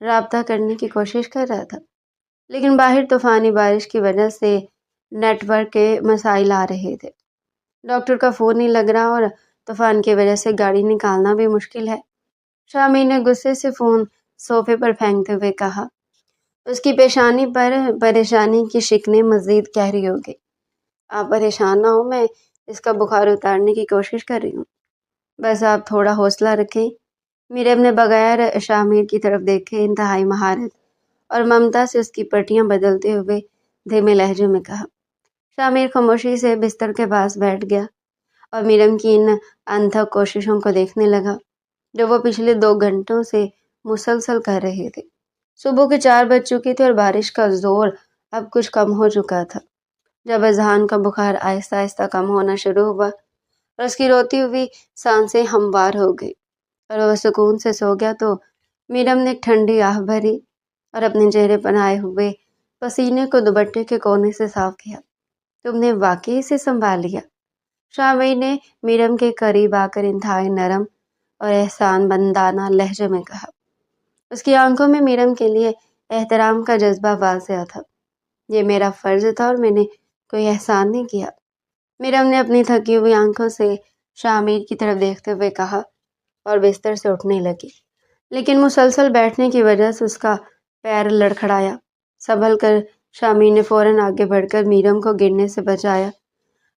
رابطہ کرنے کی کوشش کر رہا تھا، لیکن باہر طوفانی بارش کی وجہ سے نیٹ ورک کے مسائل آ رہے تھے۔ ڈاکٹر کا فون نہیں لگ رہا اور طوفان کی وجہ سے گاڑی نکالنا بھی مشکل ہے۔ شامیر نے غصے سے فون صوفے پر پھینکتے ہوئے کہا۔ اس کی پیشانی پر پریشانی کی شکنیں مزید گہری ہو گئی۔ آپ پریشان نہ ہو، میں اس کا بخار اتارنے کی کوشش کر رہی ہوں، بس آپ تھوڑا حوصلہ رکھیں۔ میرم نے بغیر شامیر کی طرف دیکھے انتہائی مہارت اور ممتا سے اس کی پٹیاں بدلتے ہوئے دھیمے لہجے میں کہا۔ شامیر خاموشی سے بستر کے پاس بیٹھ گیا اور میرم کی ان انتھک کوششوں کو دیکھنے لگا جو وہ پچھلے 2 گھنٹوں سے مسلسل کر رہے تھے۔ صبح کے 4 بج چکی تھی اور بارش کا زور اب کچھ کم ہو چکا تھا۔ جب اذہان کا بخار آہستہ آہستہ کم ہونا شروع ہوا اور اس کی روتی ہوئی سانسیں ہموار ہو گئی اور وہ سکون سے سو گیا تو میرم نے ایک ٹھنڈی آہ بھری اور اپنے چہرے پر آئے ہوئے پسینے کو دوپٹے کے کونے سے صاف کیا۔ تم نے واقعی اسے سنبھال لیا؟ شامیر نے میرم کے قریب آ کر انتہائی نرم اور احسان بندانہ لہجے میں کہا۔ اس کی آنکھوں میں میرم کے لیے احترام کا جذبہ واضح تھا۔ یہ میرا فرض تھا اور میں نے کوئی احسان نہیں کیا۔ میرم نے اپنی تھکی ہوئی آنکھوں سے شامیر کی طرف دیکھتے ہوئے کہا اور بستر سے اٹھنے لگی، لیکن مسلسل بیٹھنے کی وجہ سے اس کا پیر لڑکھڑایا۔ سنبھل کر شامیر نے فوراً آگے بڑھ کر میرم کو گرنے سے بچایا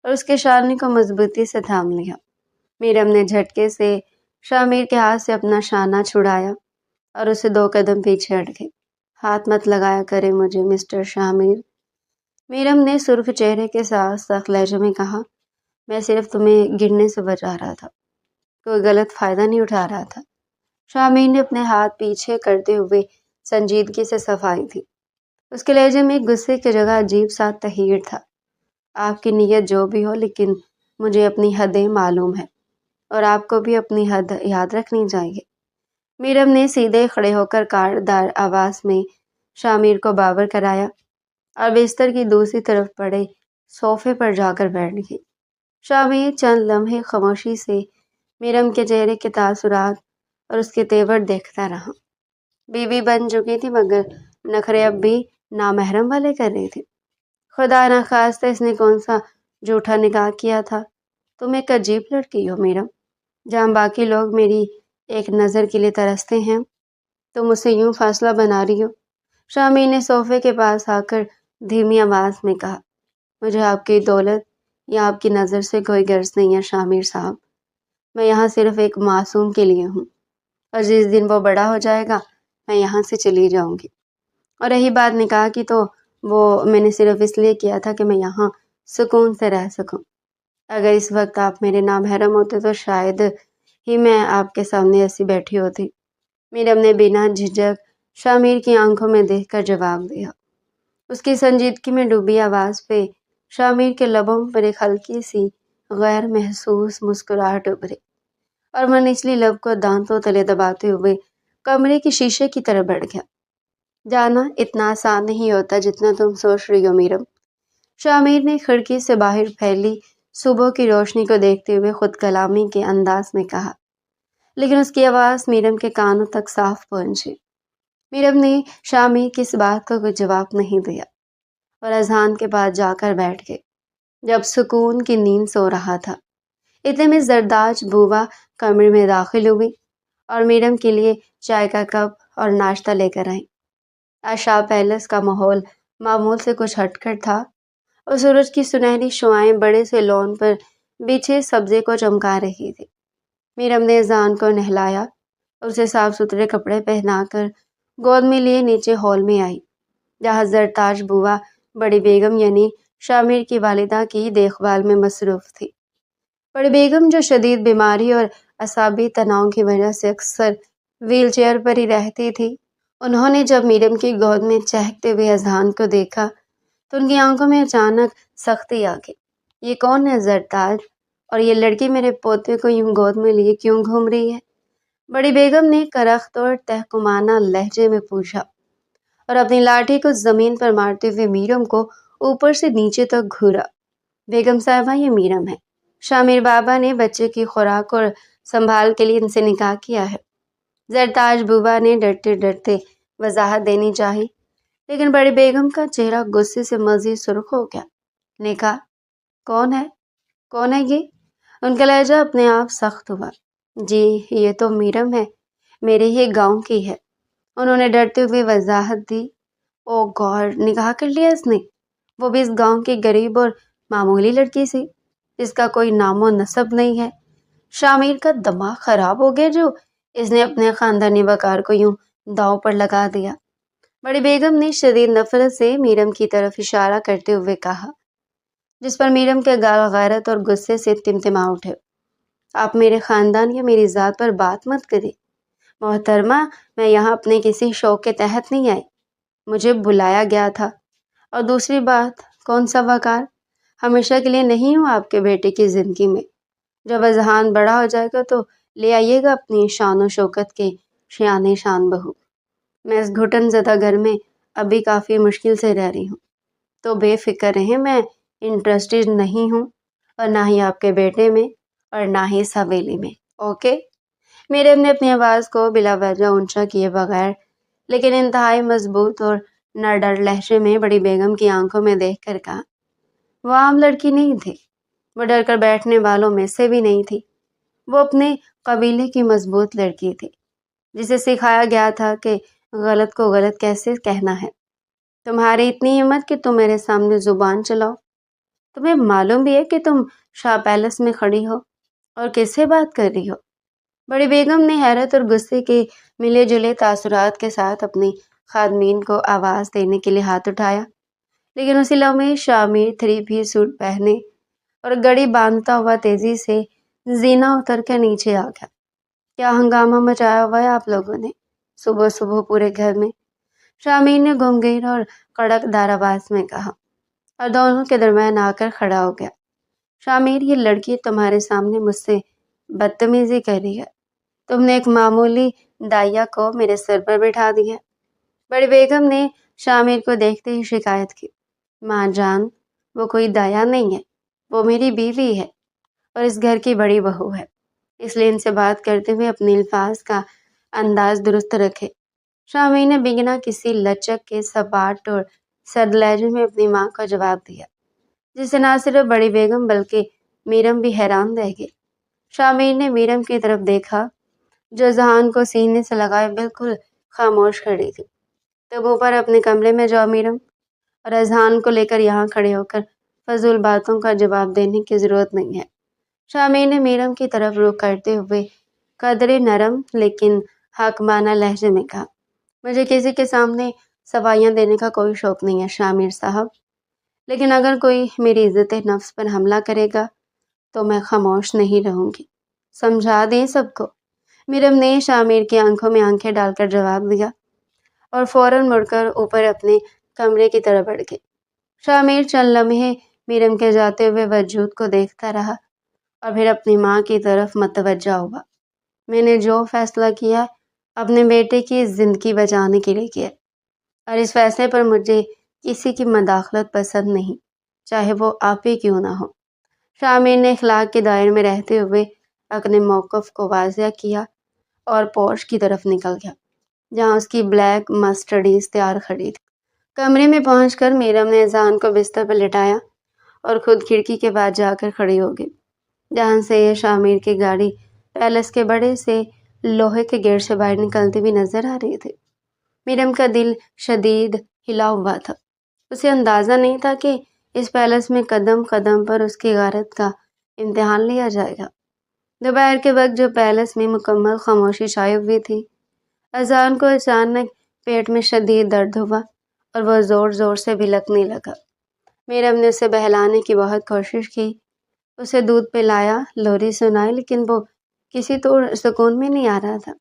اور اس کے شانے کو مضبوطی سے تھام لیا۔ میرم نے جھٹکے سے شامیر کے ہاتھ سے اپنا شانہ چھڑایا اور اسے 2 قدم پیچھے ہٹ گئی۔ ہاتھ مت لگایا کرے مجھے مسٹر شامیر، میرم نے سرخ چہرے کے ساتھ سخت لہجے میں کہا۔ میں صرف تمہیں گرنے سے بچا رہا تھا، کوئی غلط فائدہ نہیں اٹھا رہا تھا۔ شامیر نے اپنے ہاتھ پیچھے کرتے ہوئے سنجیدگی سے صفائی تھی۔ اس کے لہجے میں غصے کی جگہ عجیب سا تحیر تھا۔ آپ کی نیت جو بھی ہو، لیکن مجھے اپنی حدیں معلوم ہے اور آپ کو بھی اپنی حد یاد رکھنی چاہیے۔ میرم نے سیدھے کھڑے ہو کر کاردار آواز میں شامیر کو باور کرایا اور بستر کی دوسری طرف پڑے صوفے پر جا کر بیٹھ گئی۔ شامیر چند لمحے خاموشی سے میرم کے چہرے کے تاثرات اور اس کے تیور دیکھتا رہا۔ بیوی بن چکی تھی مگر نخرے اب بھی نامحرم والے کر رہی تھی۔ خدا نخواستہ اس نے کون سا جھوٹا نکاح کیا تھا؟ تم ایک عجیب لڑکی ہو میرم، جہاں باقی لوگ میری ایک نظر کے لیے ترستے ہیں تم مجھ سے یوں فاصلہ بنا رہی ہو۔ شامیر نے صوفے کے پاس آ کر دھیمی آواز میں کہا۔ مجھے آپ کی دولت یا آپ کی نظر سے کوئی غرض نہیں ہے شامیر صاحب، میں یہاں صرف ایک معصوم کے لیے ہوں اور جس دن وہ بڑا ہو جائے گا میں یہاں سے چلی جاؤں گی۔ اور رہی بات نکاح کی تو وہ میں نے صرف اس لیے کیا تھا کہ میں یہاں سکون سے رہ سکوں۔ اگر اس وقت آپ میرے نامحرم ہوتے تو شاید ہی میں آپ کے سامنے ایسی بیٹھی ہوتی۔ میرم نے بنا جھجک شامیر کی آنکھوں میں دیکھ کر جواب دیا۔ اس کی سنجیدگی میں ڈوبی آواز پہ شامیر کے لبوں پر ایک ہلکی سی غیر محسوس مسکراہٹ ابھری اور وہ نچلی لب کو دانتوں تلے دباتے ہوئے کمرے کی شیشے کی طرف بڑھ گیا۔ جانا اتنا آسان نہیں ہوتا جتنا تم سوچ رہی ہو میرم، شامیر نے کھڑکی سے باہر پھیلی صبح کی روشنی کو دیکھتے ہوئے خود کلامی کے انداز میں کہا، لیکن اس کی آواز میرم کے کانوں تک صاف پہنچی۔ میرم نے شامیر کی اس بات کو کوئی جواب نہیں دیا اور اذہان کے بعد جا کر بیٹھ گئے۔ جب سکون کی نیند سو رہا تھا، اتنے میں زرداج بوبا کمرے میں داخل ہوئی اور میرم کے لیے چائے کا کپ اور ناشتہ لے کر آئیں۔ آج شاہ پیلس کا ماحول معمول سے کچھ ہٹ کر تھا اور سورج کی سنہری شعاعیں بڑے سے لون پر بچھے سبزے کو چمکا رہی تھی۔ میرم نے اذہان کو نہلایا اور اسے صاف ستھرے کپڑے پہنا کر گود میں لیے نیچے ہال میں آئی، جہاں زرتاج بوا بڑی بیگم یعنی شامیر کی والدہ کی دیکھ بھال میں مصروف تھی۔ بڑی بیگم جو شدید بیماری اور اعصابی تناؤ کی وجہ سے اکثر ویل چیئر پر ہی رہتی تھی، انہوں نے جب میرم کی گود میں چہکتے ہوئے اذہان کو دیکھا تو ان کی آنکھوں میں اچانک سختی آ گئی۔ یہ کون ہے زرتاج؟ اور یہ لڑکی میرے پوتے کو یوں گود میں لیے کیوں گھوم رہی ہے؟ بڑی بیگم نے کرخت اور تحکمانہ لہجے میں پوچھا اور اپنی لاٹھی کو زمین پر مارتے ہوئے میرم کو اوپر سے نیچے تک گھورا۔ بیگم صاحبہ، یہ میرم ہے، شامیر بابا نے بچے کی خوراک اور سنبھال کے لیے ان سے نکاح کیا ہے۔ زرتاج بوبا نے ڈرتے ڈرتے وضاحت دینی چاہی، لیکن بڑی بیگم کا چہرہ غصے سے مزید سرخ ہو گیا۔ نے کہا، کون ہے؟ کون ہے یہ؟ ان کا لہجہ اپنے آپ سخت ہوا۔ جی، یہ تو میرم ہے، میرے ہی گاؤں کی ہے، انہوں نے ڈرتے ہوئے وضاحت دی۔ او گاڈ، نکاح کر لیا اس نے؟ وہ بھی اس گاؤں کی غریب اور معمولی لڑکی سے، جس کا کوئی نام و نسب نہیں ہے۔ شامیر کا دماغ خراب ہو گیا جو اس نے اپنے خاندانی وقار کو یوں داؤ پر لگا دیا۔ بڑی بیگم نے شدید نفرت سے میرم کی طرف اشارہ کرتے ہوئے کہا، جس پر میرم کے گال غیرت اور غصے سے تمتما اٹھے۔ آپ میرے خاندان یا میری ذات پر بات مت کریں محترمہ، میں یہاں اپنے کسی شوق کے تحت نہیں آئی، مجھے بلایا گیا تھا۔ اور دوسری بات، کون سا وقار؟ ہمیشہ کے لیے نہیں ہوں آپ کے بیٹے کی زندگی میں، جب اذہان بڑا ہو جائے گا تو لے آئیے گا اپنی شان و شوکت کے شان شان بہو۔ میں اس گھٹن زدہ گھر میں ابھی کافی مشکل سے رہ رہی ہوں، تو بے فکر رہیں، میں انٹرسٹڈ نہیں ہوں، اور نہ ہی آپ کے بیٹے میں اور نہ ہی اس حویلی میں، اوکے؟ میرم نے اپنی آواز کو بلا وجہ اونچا کیے بغیر لیکن انتہائی مضبوط اور نہ ڈر لہجے میں بڑی بیگم کی آنکھوں میں دیکھ کر کہا۔ وہ عام لڑکی نہیں تھی، وہ ڈر کر بیٹھنے والوں میں سے بھی نہیں تھی، وہ اپنے قبیلے کی مضبوط لڑکی تھی، جسے سکھایا گیا تھا کہ غلط کو غلط کیسے کہنا ہے۔ تمہاری اتنی ہمت کہ تم میرے سامنے زبان چلاؤ؟ تمہیں معلوم بھی ہے کہ تم شاہ پیلس میں کھڑی ہو اور کس سے بات کر رہی ہو؟ بڑی بیگم نے حیرت اور غصے کے ملے جلے تاثرات کے ساتھ اپنی خادمین کو آواز دینے کے لیے ہاتھ اٹھایا، لیکن اسی لمحے شامیر 3 پیس سوٹ پہنے اور گڑی باندھتا ہوا تیزی سے زینہ اتر کر نیچے آ گیا۔ کیا ہنگامہ مچایا ہوا ہے آپ لوگوں نے صبح صبح پورے گھر میں؟ شامیر نے گمگیر اور کڑک دار آواز میں کہا، اور دونوں کے درمیان آ کر کھڑا ہو گیا۔ شامیر، یہ لڑکی تمہارے سامنے مجھ سے بدتمیزی کر رہی ہے، تم نے ایک معمولی دائیا کو میرے سر پر بٹھا دیا۔ بڑی بیگم نے شامیر کو دیکھتے ہی شکایت کی، ماں جان، وہ کوئی دایا نہیں ہے، وہ میری بیوی ہے اور اس گھر کی بڑی بہو ہے، اس لیے ان سے بات کرتے ہوئے اپنے الفاظ کا انداز درست رکھے۔ شامیر نے بنا کسی لچک کے سپاٹ اور سرد لہجے میں اپنی ماں کا جواب دیا، جس سے نہ صرف بڑی بیگم بلکہ میرم بھی حیران رہ گئی۔ شامیر نے میرم کی طرف دیکھا جو اذہان کو سینے سے لگائے بالکل خاموش کھڑی تھی۔ تم اوپر اپنے کمرے میں جاؤ میرم، اور اذہان کو لے کر یہاں کھڑے ہو کر فضول باتوں کا جواب دینے کی ضرورت نہیں ہے۔ شامیر نے میرم کی طرف رخ کرتے ہوئے قدرے نرم لیکن حاکمانہ لہجے میں کہا، مجھے کسی کے سامنے صفائیاں دینے کا کوئی شوق نہیں ہے شامیر صاحب، لیکن اگر کوئی میری عزت نفس پر حملہ کرے گا تو میں خاموش نہیں رہوں گی، سمجھا دیں سب کو۔ میرم نے شامیر کی آنکھوں میں آنکھیں ڈال کر جواب دیا اور فوراً مڑ کر اوپر اپنے کمرے کی طرف بڑھ گئی۔ شامیر چند لمحے میرم کے جاتے ہوئے وجود کو دیکھتا رہا اور پھر اپنی ماں کی طرف متوجہ ہوا۔ میں نے جو فیصلہ کیا اپنے بیٹے کی زندگی بچانے کے لیے کیا، اور اس فیصلے پر مجھے کسی کی مداخلت پسند نہیں، چاہے وہ آپ ہی کیوں نہ ہو۔ شامیر نے اخلاق کے دائرے میں رہتے ہوئے اپنے موقف کو واضح کیا اور پورچ کی طرف نکل گیا، جہاں اس کی بلیک مرسڈیز تیار کھڑی تھی۔ کمرے میں پہنچ کر میرم نے اذہان کو بستر پر لٹایا اور خود کھڑکی کے پاس جا کر کھڑی ہو گئی، جہاں سے یہ شامیر کی گاڑی پیلس کے بڑے سے لوہے کے گیٹ سے باہر نکلتی ہوئی نظر آ رہی تھی۔ میرم کا دل شدید ہلا ہوا تھا، اسے اندازہ نہیں تھا کہ اس پیلس میں قدم قدم پر اس کی غیرت کا امتحان لیا جائے گا۔ دوپہر کے وقت جو پیلس میں مکمل خاموشی چھائی ہوئی تھی، اذہان کو اچانک پیٹ میں شدید درد ہوا اور وہ زور زور سے بلکنے لگا۔ میرم نے اسے بہلانے کی بہت کوشش کی، اسے دودھ پلایا، لوری سنائی، لیکن وہ کسی طور سکون میں نہیں آ رہا تھا۔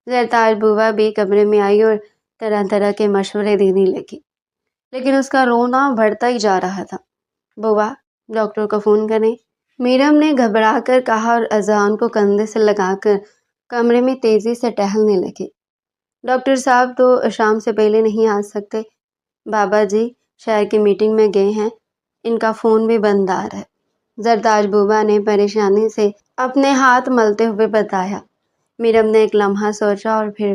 زرتاج بوبا بھی کمرے میں آئی اور طرح طرح کے مشورے دینے لگی، لیکن اس کا رونا بڑھتا ہی جا رہا تھا۔ بوبا، ڈاکٹر کو فون کریں، میرم نے گھبرا کر کہا اور اذہان کو کندھے سے لگا کر کمرے میں تیزی سے ٹہلنے لگی۔ ڈاکٹر صاحب تو شام سے پہلے نہیں آ سکتے، بابا جی شہر کی میٹنگ میں گئے ہیں، ان کا فون بھی بند آ رہا ہے، زرتاج بوبا نے پریشانی سے اپنے ہاتھ ملتے ہوئے بتایا۔ میرم نے ایک لمحہ سوچا اور پھر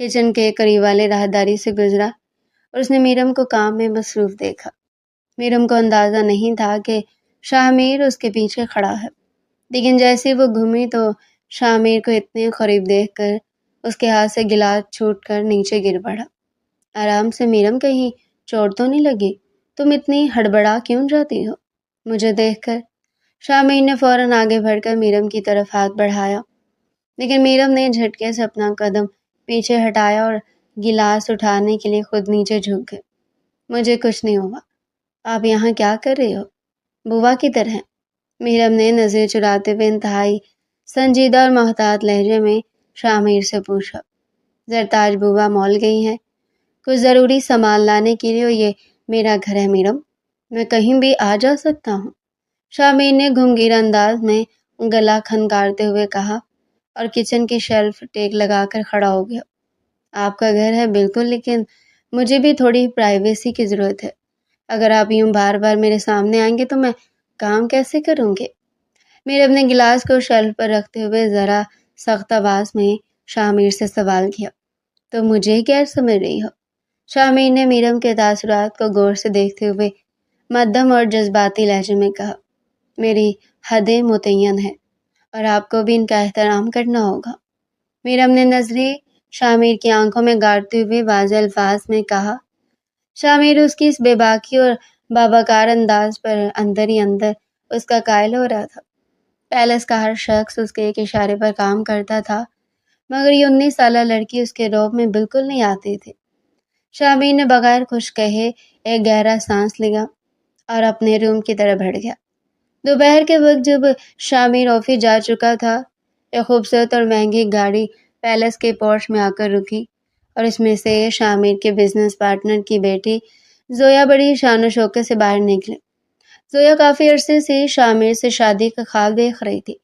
کچن کے قریب والے راہداری سے گزرا اور اس نے میرم کو کام میں مصروف دیکھا۔ میرم کو اندازہ نہیں تھا کہ شاہ میر اس کے پیچھے کھڑا ہے، لیکن جیسے وہ گھومی تو شاہ میر کو اتنے قریب دیکھ کر اس کے ہاتھ سے گلاس چھوٹ کر نیچے گر پڑا۔ آرام سے میرم، کہیں چوٹ تو نہیں لگی؟ تم اتنی ہڑبڑا کیوں جاتی ہو؟ مجھے دیکھ کر شاہ میر نے فوراً آگے بڑھ کر میرم کی طرف ہاتھ بڑھایا، لیکن میرم نے جھٹکے سے اپنا قدم پیچھے ہٹایا اور گلاس اٹھانے کے لیے خود نیچے جھک گئے۔ مجھے کچھ نہیں ہوا، آپ یہاں کیا کر رہے ہو؟ بوا کی طرح میرم نے نظر چراتے ہوئے انتہائی سنجیدہ اور محتاط لہجے میں شاہ میر سے پوچھا۔ زرتاج بوا مال گئی ہیں کچھ ضروری سامان لانے کے لیے، اور یہ میرا گھر ہے میرم، میں کہیں بھی آ جا سکتا ہوں۔ شاہ میر نے گھمگیر انداز میں گلا کھنکارتے ہوئے کہا اور کچن کی شیلف ٹیک لگا کر کھڑا ہو گیا۔ آپ کا گھر ہے بالکل، لیکن مجھے بھی تھوڑی پرائیویسی کی ضرورت ہے۔ اگر آپ یوں بار بار میرے سامنے آئیں گے تو میں کام کیسے کروں گے؟ میرے اپنے گلاس کو شیلف پر رکھتے ہوئے ذرا سخت آواز میں شاہ میر سے سوال کیا۔ تو مجھے کیا سمجھ رہی ہو؟ شاہ میر نے میرم کے تاثرات کو غور سے دیکھتے ہوئے مدھم اور جذباتی لہجے میں کہا، میری حدیں متعین ہیں اور آپ کو بھی ان کا احترام کرنا ہوگا۔ میرم نے نظریں شاہ میر کی آنکھوں میں گاڑتے ہوئے واضح الفاظ میں کہا۔ شاہ میر اس کی اس بے باکی اور باوقار انداز پر اندر ہی اندر اس کا قائل ہو رہا تھا۔ پیلس کا ہر شخص اس کے ایک اشارے پر کام کرتا تھا، مگر یہ 19 سالہ لڑکی اس کے روب میں بالکل نہیں آتی تھی۔ شاہ میر نے بغیر کچھ کہے ایک گہرا سانس لیا اور اپنے روم کی طرف بڑھ گیا۔ دوپہر کے وقت جب شاہ میر آفس جا چکا تھا، ایک خوبصورت اور مہنگی گاڑی پیلس کے پورچ میں آ کر رکی اور اس میں سے شاہ میر کے بزنس پارٹنر کی بیٹی زویا بڑی شان و شوکت سے باہر نکلی۔ زویا کافی عرصے سے شاہ میر سے شادی کا خواب دیکھ رہی تھی،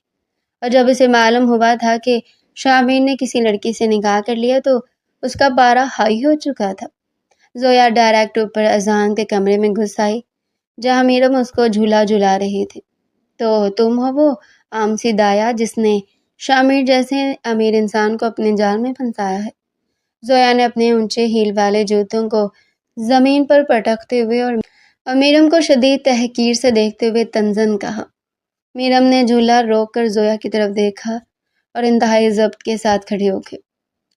اور جب اسے معلوم ہوا تھا کہ شاہ میر نے کسی لڑکی سے نکاح کر لیا تو اس کا پارا ہائی ہو چکا تھا۔ زویا ڈائریکٹ اوپر اذان کے کمرے میں گھس آئی، جہاں میرم اس کو جھولا جھلا رہی تھی۔ تو تم ہو وہ عام سی دایا جس نے شاہ میر جیسے امیر انسان کو اپنے جال میں پھنسایا ہے؟ زویا نے اپنے اونچے ہیل والے جوتوں کو زمین پر پٹکتے ہوئے اور میرم کو شدید تحقیر سے دیکھتے ہوئے طنزاً کہا۔ میرم نے جھولا روک کر زویا کی طرف دیکھا اور انتہائی ضبط کے ساتھ کھڑی ہو گئی۔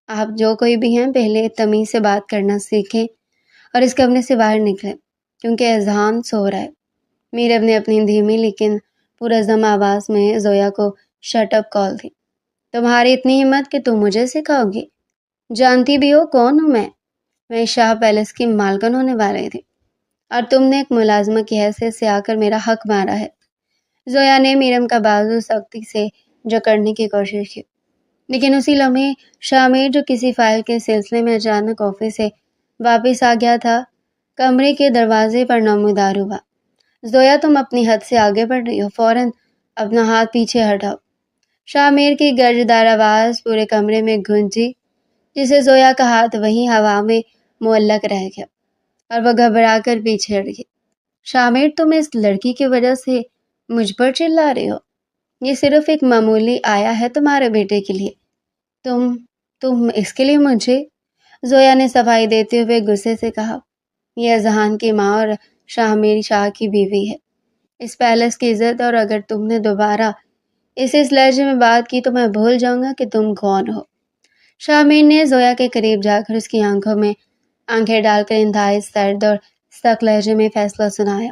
آپ جو کوئی بھی ہیں، پہلے تمیز سے بات کرنا سیکھیں اور اس کمرے سے باہر نکلیں، کیونکہ اذان سو رہا ہے۔ میرم نے اپنی دھیمی لیکن پرعزم آواز میں زویا کو شٹ اپ کال دی۔ تمہاری اتنی ہمت کہ تم مجھے سکھاؤ گی؟ جانتی بھی ہو کون ہوں میں شاہ پیلس کی مالکن ہونے والی تھی، اور تم نے ایک ملازمہ کی حیثیت سے آ کر میرا حق مارا ہے۔ زویا نے میرم کا بازو سختی سے جکڑنے کی کوشش کی، لیکن اسی لمحے شاہ میر، جو کسی فائل کے سلسلے میں اچانک آفس سے واپس آ گیا تھا، کمرے کے دروازے پر نمودار ہوا۔ زویا، تم اپنی حد سے آگے بڑھ رہی ہو، فوراً اپنا ہاتھ پیچھے ہٹاؤ۔ شاہ میر کی گرجدار آواز پورے کمرے میں گونجی، جسے زویا کا ہاتھ وہیں ہوا میں معلق رہ گیا اور وہ گھبرا کر پیچھے ہٹ گئی۔ شاہ میر، تم اس لڑکی کی وجہ سے مجھ پر چلا رہے ہو؟ یہ صرف ایک معمولی آیا ہے تمہارے بیٹے کے لیے، تم اس کے لیے مجھے؟ زویا نے صفائی دیتے ہوئے غصے سے کہا۔ یہ اذہان کی ماں اور شاہ میر شاہ کی بیوی ہے، اس پیلس کی عزت، اور اگر تم نے دوبارہ اس لہجے میں بات کی تو میں بھول جاؤں گا کہ تم کون ہو۔ شاہ میر نے زویا کے قریب جا کر اس کی آنکھوں میں آنکھیں ڈال کر انتہائی سرد اور سخت لہجے میں فیصلہ سنایا۔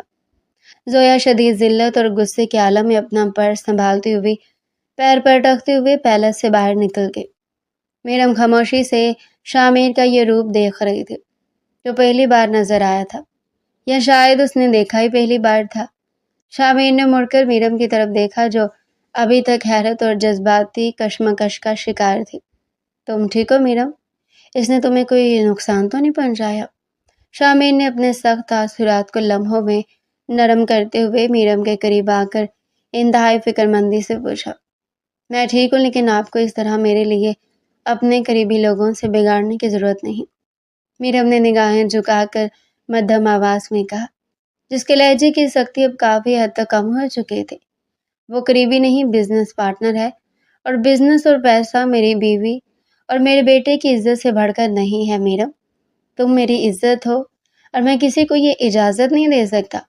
زویا شدید ذلت اور غصے کے عالم میں اپنا پرس سنبھالتی ہوئی پیر پٹکتے ہوئے پیلس سے باہر نکل گئی۔ میرم خاموشی سے شاہ میر کا یہ روپ دیکھ رہی تھی، جو پہلی بار نظر آیا تھا، یا شاید اس نے دیکھا ہی پہلی بار تھا۔ شاہ میر نے مڑ کر میرم کی طرف دیکھا، جو ابھی تک حیرت اور جذباتی کشمکش کا شکار تھی۔ تم ٹھیک ہو میرم؟ اس نے تمہیں کوئی نقصان تو نہیں پہنچایا؟ شاہ میر نے اپنے سخت تاثرات کو لمحوں میں نرم کرتے ہوئے میرم کے قریب آ کر انتہائی فکر مندی سے پوچھا۔ میں ٹھیک ہوں، لیکن آپ کو اس طرح میرے لیے اپنے قریبی لوگوں سے بگاڑنے کی ضرورت نہیں۔ میرم نے نگاہیں جھکا کر مدھم آواز میں کہا، جس کے لہجے کی سختی اب کافی حد تک کم ہو چکی تھی۔ وہ قریبی نہیں، بزنس پارٹنر ہے، اور بزنس اور پیسہ میری بیوی اور میرے بیٹے کی عزت سے بڑھ کر نہیں ہے میرم۔ تم میری عزت ہو اور میں کسی کو یہ اجازت نہیں دے سکتا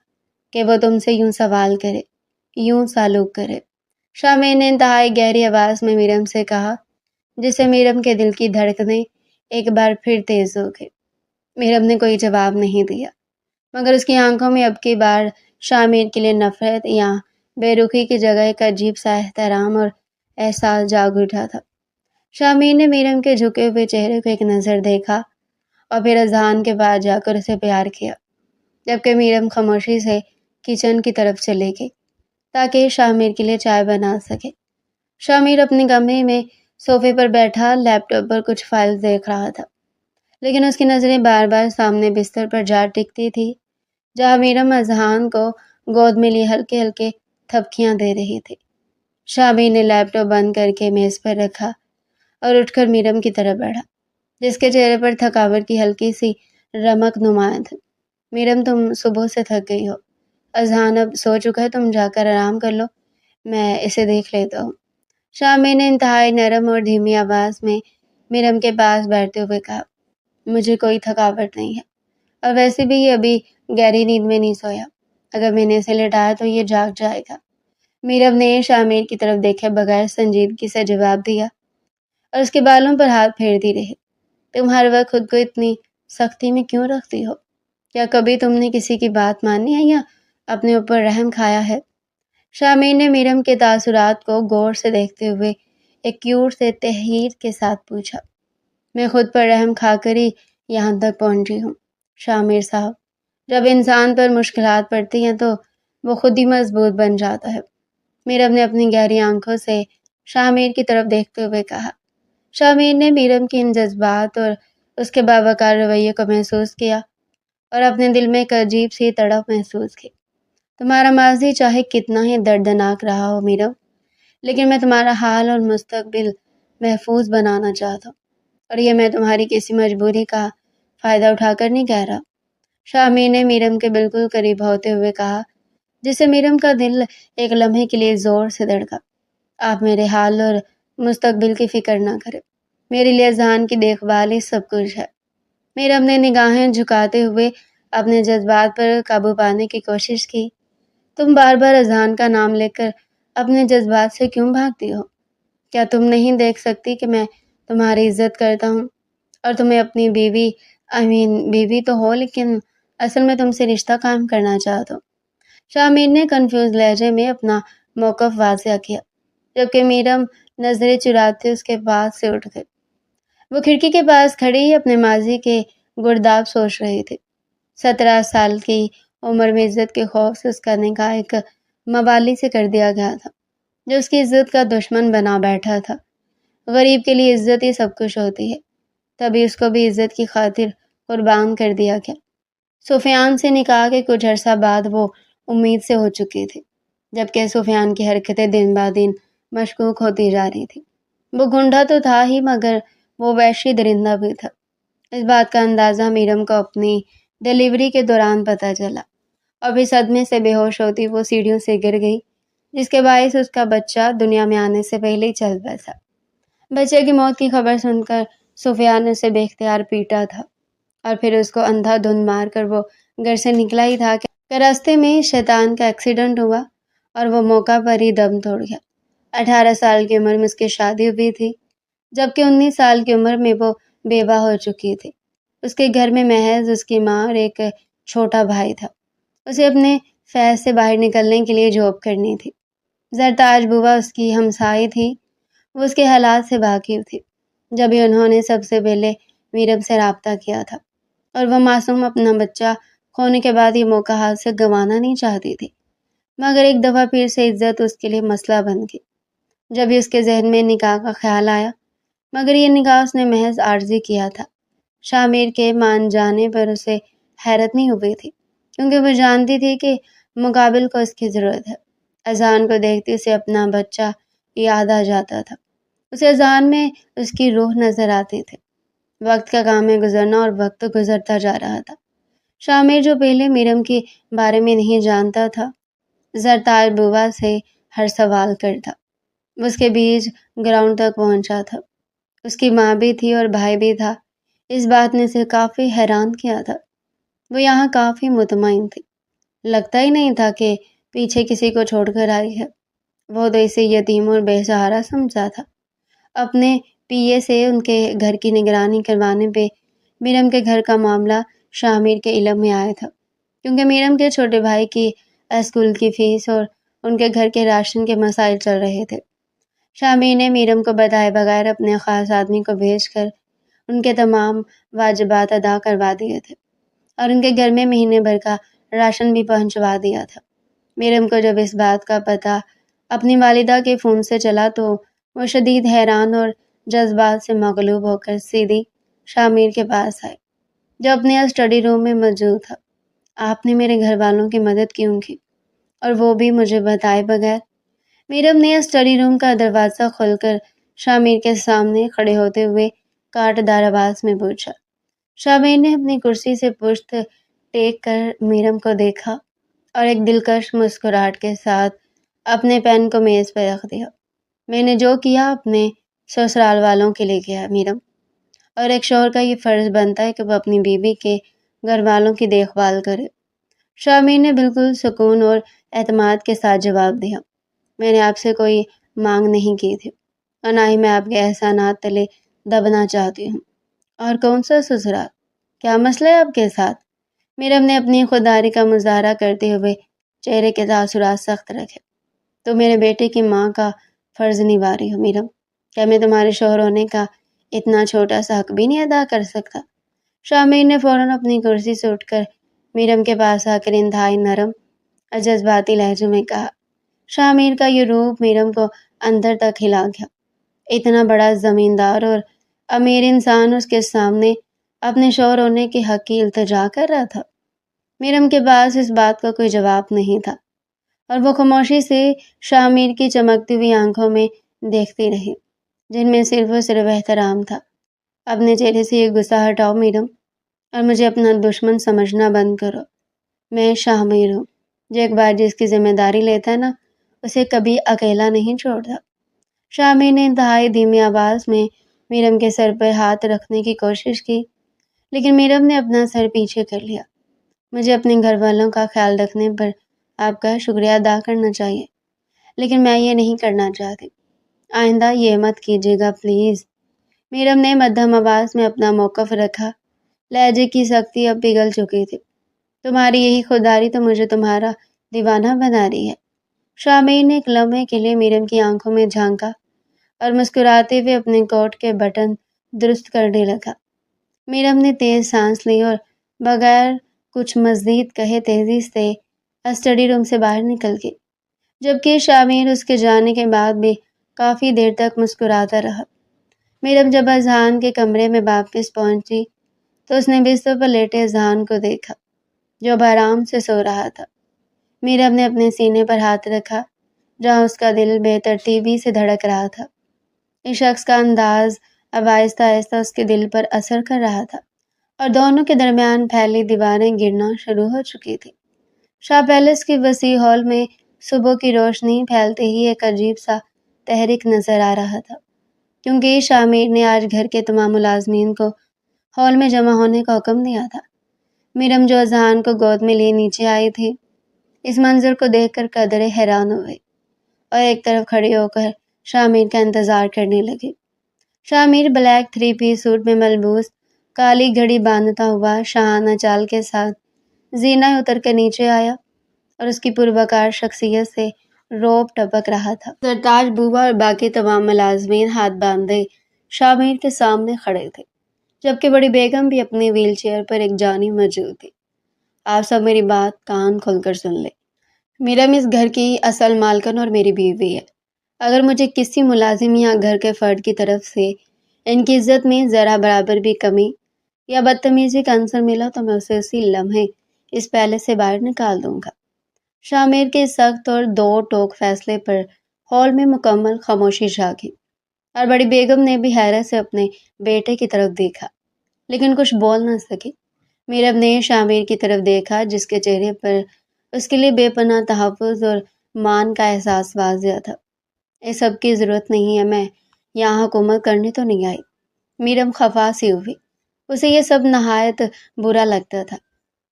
کہ وہ تم سے یوں سوال کرے، یوں سلوک کرے۔ شامر نے انتہائی گہری آواز میں میرم سے کہا، جس سے میرم کے دل کی دھڑکنیں ایک بار پھر تیز ہو گئی۔ میرم نے کوئی جواب نہیں دیا، مگر اس کی آنکھوں میں اب کی بار شامر کے لیے نفرت یا بے رخی کی جگہ ایک عجیب سا احترام اور احساس جاگ اٹھا تھا۔ شامر نے میرم کے جھکے ہوئے چہرے کو ایک نظر دیکھا اور پھر اذہان کے بعد جا کر اسے پیار کیا، جبکہ میرم خاموشی سے کچن کی طرف چلے گئی تاکہ شامر کے لیے چائے بنا سکے۔ شامر اپنے کمرے میں صوفے پر بیٹھا لیپ ٹاپ پر کچھ فائل دیکھ رہا تھا، لیکن اس کی نظریں بار بار سامنے بستر پر جا ٹکتی تھی، جہاں میرم اذہان کو گود میں لیے ہلکے ہلکے تھپکیاں دے رہی تھی۔ شامر نے لیپ ٹاپ بند کر کے میز پر رکھا اور اٹھ کر میرم کی طرف بڑھا، جس کے چہرے پر تھکاوٹ کی ہلکی سی رمق نمایاں تھی۔ میرم، تم صبح سے تھک گئی ہو، اذہان اب سو چکا ہے، تم جا کر آرام کر لو، میں اسے دیکھ لیتا ہوں۔ شامر نے انتہائی نرم اور دھیمی آواز میں میرم کے پاس بیٹھتے ہوئے کہا، مجھے کوئی تھکاوٹ نہیں ہے، اور ویسے بھی یہ ابھی گہری نیند میں نہیں سویا، اگر میں نے اسے لٹایا تو یہ جاگ جائے گا۔ میرم نے شامر کی طرف دیکھے بغیر سنجیدگی سے جواب دیا اور اس کے بالوں پر ہاتھ پھیرتی رہی، تم ہر وقت خود کو اتنی سختی میں کیوں رکھتی ہو؟ کیا کبھی تم نے کسی کی بات مانی ہے یا اپنے اوپر رحم کھایا ہے؟ شامر نے میرم کے تاثرات کو غور سے دیکھتے ہوئے ایک کیوٹ سے تحیر کے ساتھ پوچھا۔ میں خود پر رحم کھا کر ہی یہاں تک پہنچی ہوں شامر صاحب۔ جب انسان پر مشکلات پڑتی ہیں تو وہ خود ہی مضبوط بن جاتا ہے۔ میرم نے اپنی گہری آنکھوں سے شامر کی طرف دیکھتے ہوئے کہا۔ شامر نے میرم کے ان جذبات اور اس کے باوقار رویے کو محسوس کیا اور اپنے دل میں ایک عجیب سی تڑپ محسوس کی۔ تمہارا ماضی چاہے کتنا ہی دردناک رہا ہو میرم، لیکن میں تمہارا حال اور مستقبل محفوظ بنانا چاہتا ہوں، اور یہ میں تمہاری کسی مجبوری کا فائدہ اٹھا کر نہیں کہہ رہا۔ شامر نے میرم کے بالکل قریب ہوتے ہوئے کہا، جس سے میرم کا دل ایک لمحے کے لیے زور سے دھڑکا۔ آپ میرے حال اور مستقبل کی فکر نہ کریں، میرے لیے اذہان کی دیکھ بھال ہی سب کچھ ہے۔ میرم نے نگاہیں جھکاتے ہوئے اپنے جذبات پر قابو پانے کی کوشش کی۔ تم بار بار اذہان کا نام لے کر اپنے جذبات سے کیوں بھاگتی ہو؟ کیا تم نہیں دیکھ سکتی کہ میں تمہاری عزت کرتا ہوں اور تمہیں اپنی بیوی تو ہو، لیکن اصل میں تم سے رشتہ قائم کرنا چاہتا ہوں۔ شامر نے کنفیوز لہجے میں اپنا موقف واضح کیا، جبکہ میرم نظریں چراتے اس کے پاس سے اٹھ گئی۔ وہ کھڑکی کے پاس کھڑی ہی اپنے ماضی کے گرداب سوچ رہی تھی۔ 17 سال کی عمر میں عزت کے خوف سے اس کا نکاح ایک موالی سے کر دیا گیا تھا، جو اس کی عزت کا دشمن بنا بیٹھا تھا۔ غریب کے لیے عزت ہی سب کچھ ہوتی ہے، تبھی اس کو بھی عزت کی خاطر قربان کر دیا گیا۔ سفیان سے نکاح کے کچھ عرصہ بعد وہ امید سے ہو چکی تھی، جبکہ سفیان کی حرکتیں دن بعد مشکوک ہوتی جا رہی تھی۔ وہ گنڈا تو تھا ہی، مگر وہ وحشی درندہ بھی تھا۔ اس بات کا اندازہ میرم کو اپنی ڈیلیوری کے دوران پتہ چلا، اور پھر صدمے سے بے ہوش ہوتی وہ سیڑھیوں سے گر گئی، جس کے باعث اس کا بچہ دنیا میں آنے سے پہلے ہی چل بسا۔ بچے کی موت کی خبر سن کر سفیان نے اسے بے اختیار پیٹا تھا، اور پھر اس کو اندھا دھند مار کر وہ گھر سے نکلا ہی تھا کہ راستے میں شیطان کا ایکسیڈنٹ ہوا اور وہ موقع پر ہی دم توڑ گیا۔ 18 سال کی عمر میں اس کی شادی ہوئی تھی، جبکہ 19 سال کی عمر میں وہ بیوہ ہو چکی تھی۔ اس کے گھر میں محض اس کی ماں اور ایک چھوٹا بھائی تھا۔ اسے اپنے فیض سے باہر نکلنے کے لیے جاب کرنی تھی۔ زرتاج بوا اس کی ہمسائے تھی، وہ اس کے حالات سے واقف تھی، جبھی انہوں نے سب سے پہلے میرم سے رابطہ کیا تھا، اور وہ معصوم اپنا بچہ کھونے کے بعد یہ موقع ہاتھ سے گنوانا نہیں چاہتی تھی۔ مگر ایک دفعہ پھر سے عزت اس کے لیے مسئلہ بن گئی، جب ہی اس کے ذہن میں نکاح کا خیال آیا، مگر یہ نکاح اس نے محض عارضی کیا تھا۔ شامر کے مان جانے پر اسے حیرت نہیں ہوئی تھی، کیونکہ وہ جانتی تھی کہ مقابل کو اس کی ضرورت ہے۔ اذہان کو دیکھتے اسے اپنا بچہ یاد آ جاتا تھا، اسے اذہان میں اس کی روح نظر آتی تھی۔ وقت کا کام ہے گزرنا، اور وقت تو گزرتا جا رہا تھا۔ شامر جو پہلے میرم کے بارے میں نہیں جانتا تھا، زرتاج بوا سے ہر سوال کرتا، اس کے بیچ گراؤنڈ تک پہنچا تھا۔ اس کی ماں بھی تھی اور بھائی بھی تھا۔ اس بات نے اسے کافی حیران کیا تھا۔ وہ یہاں کافی مطمئن تھی، لگتا ہی نہیں تھا کہ پیچھے کسی کو چھوڑ کر آئی ہے۔ وہ تو اسے یتیم اور بے سہارا سمجھا تھا۔ اپنے پی اے سے ان کے گھر کی نگرانی کروانے پہ میرم کے گھر کا معاملہ شاہ میر کے علم میں آیا تھا، کیونکہ میرم کے چھوٹے بھائی کی اسکول کی فیس اور ان کے گھر کے راشن کے مسائل چل رہے تھے۔ شاہ میر نے میرم کو بتائے بغیر اپنے خاص آدمی کو بھیج کر ان کے تمام واجبات ادا کروا دیے تھے اور ان کے گھر میں مہینے بھر کا راشن بھی پہنچوا دیا تھا۔ میرم کو جب اس بات کا پتہ اپنی والدہ کے فون سے چلا تو وہ شدید حیران اور جذبات سے مغلوب ہو کر سیدھی شاہ میر کے پاس آئے، جو اپنے اسٹڈی روم میں موجود تھا۔ آپ نے میرے گھر والوں کی مدد کیوں کی، اور وہ بھی مجھے بتائے بغیر؟ میرم نے اسٹڈی روم کا دروازہ کھول کر شاہ میر کے سامنے کھڑے ہوتے ہوئے کاٹ دار آواز میں پوچھا۔ شاہ میر نے اپنی کرسی سے پشت ٹیک کر میرم کو دیکھا اور ایک دلکش مسکراہٹ کے ساتھ اپنے پین کو میز پر رکھ دیا۔ میں نے جو کیا اپنے سسرال والوں کے لیے کیا میرم، اور ایک شوہر کا یہ فرض بنتا ہے کہ وہ اپنی بیوی کے گھر والوں کی دیکھ بھال کرے۔ شاہ میر نے بالکل سکون اور اعتماد کے ساتھ جواب دیا۔ میں نے آپ سے کوئی مانگ نہیں کی تھی، اور نہ ہی میں آپ کے احسانات تلے دبنا چاہتی ہوں۔ اور کون سا سسرال؟ کیا مسئلہ ہے آپ کے ساتھ؟ میرم نے اپنی خودداری کا مظاہرہ کرتے ہوئے چہرے کے تاثرات سخت رکھے۔ تو میرے بیٹے کی ماں کا فرض نبھا رہی ہو میرم، کیا میں تمہارے شوہر ہونے کا اتنا چھوٹا سا حق بھی نہیں ادا کر سکتا؟ شاہ میر نے فوراً اپنی کرسی سے اٹھ کر میرم کے پاس آ کر انتہائی نرم اور جذباتی لہجے میں کہا۔ شاہ میر کا یہ روپ میرم کو اندر تک ہلا گیا۔ اتنا بڑا زمیندار اور امیر انسان اس کے سامنے اپنے شوہر ہونے کے حق کی التجا کر رہا تھا۔ میرم کے پاس اس بات کا کوئی جواب نہیں تھا، اور وہ خاموشی سے شاہ میر کی چمکتی ہوئی آنکھوں میں دیکھتی رہی، جن میں صرف اور صرف احترام تھا۔ اپنے چہرے سے یہ غصہ ہٹاؤ میرم، اور مجھے اپنا دشمن سمجھنا بند کرو۔ میں شاہ میر ہوں، جو ایک بار جس کی ذمہ داری لیتا ہے نا، اسے کبھی اکیلا نہیں چھوڑتا۔ شاہ میر نے انتہائی دھیمی آواز میں میرم کے سر پر ہاتھ رکھنے کی کوشش کی، لیکن میرم نے اپنا سر پیچھے کر لیا۔ مجھے اپنے گھر والوں کا خیال رکھنے پر آپ کا شکریہ ادا کرنا چاہیے، لیکن میں یہ نہیں کرنا چاہتی۔ آئندہ یہ مت کیجیے گا پلیز۔ میرم نے مدھم آواز میں اپنا موقف رکھا۔ لہجے کی سختی اب پگھل چکی تھی۔ تمہاری یہی خودداری تو مجھے تمہارا دیوانہ بنا رہی ہے۔ شاہ میر نے ایک لمحے کے لیے میرم کی آنکھوں میں جھانکا اور مسکراتے ہوئے اپنے کوٹ کے بٹن درست کرنے لگا۔ میرم نے تیز سانس لی اور بغیر کچھ مزید کہے تیزی سے اسٹڈی روم سے باہر نکل گئی، جبکہ شاہ میر اس کے جانے کے بعد بھی کافی دیر تک مسکراتا رہا۔ میرم جب اذہان کے کمرے میں واپس پہنچی تو اس نے بستر پر لیٹے اذہان کو دیکھا، جو اب آرام سے سو رہا تھا۔ میرم نے اپنے سینے پر ہاتھ رکھا، جہاں اس کا دل بے ترتیبی سے دھڑک رہا تھا۔ اس شخص کا انداز اب آہستہ آہستہ اس کے دل پر اثر کر رہا تھا، اور دونوں کے درمیان پھیلی دیواریں گرنا شروع ہو چکی تھی۔ شاہ پیلس کی وسیع ہال میں صبح کی روشنی پھیلتے ہی ایک عجیب سا تحریک نظر آ رہا تھا، کیونکہ شاہ میر نے آج گھر کے تمام ملازمین کو ہال میں جمع ہونے کا حکم دیا تھا۔ میرم جو اذہان کو گود میں لیے نیچے آئی تھی، اس منظر کو دیکھ کر قدرے حیران ہو گئی اور ایک طرف کھڑی ہو کر شاہ میر کا انتظار کرنے لگی۔ شاہ میر بلیک 3 پیس سوٹ میں ملبوس، کالی گھڑی باندھتا ہوا شاہانہ چال کے ساتھ زینہ اتر کر نیچے آیا، اور اس کی پروقار شخصیت سے روب ٹپک رہا تھا۔ سرتاج بوبا اور باقی تمام ملازمین ہاتھ باندھے شاہ میر کے سامنے کھڑے تھے، جبکہ بڑی بیگم بھی اپنی ویل چیئر پر ایک جانب موجود تھی۔ آپ سب میری بات کان کھول کر سن لیں۔ میرم اس گھر کی اصل مالکن اور میری بیوی ہے۔ اگر مجھے کسی ملازم یا گھر کے فرد کی طرف سے ان کی عزت میں ذرا برابر بھی کمی یا بدتمیزی کا عنصر ملا تو میں اسے اسی لمحے اس پیلس سے باہر نکال دوں گا۔ شاہ میر کے سخت اور دو ٹوک فیصلے پر ہال میں مکمل خاموشی چھا گئی، اور بڑی بیگم نے بھی حیرت سے اپنے بیٹے کی طرف دیکھا، لیکن کچھ بول نہ سکی۔ میرم نے شاہ میر کی طرف دیکھا، جس کے چہرے پر اس کے لیے بے پناہ تحفظ اور مان کا احساس واضح تھا۔ اس سب کی ضرورت نہیں ہے، میں یہاں حکومت کرنے تو نہیں آئی، میرم خفا سی ہوئی۔ اسے یہ سب نہایت برا لگتا تھا۔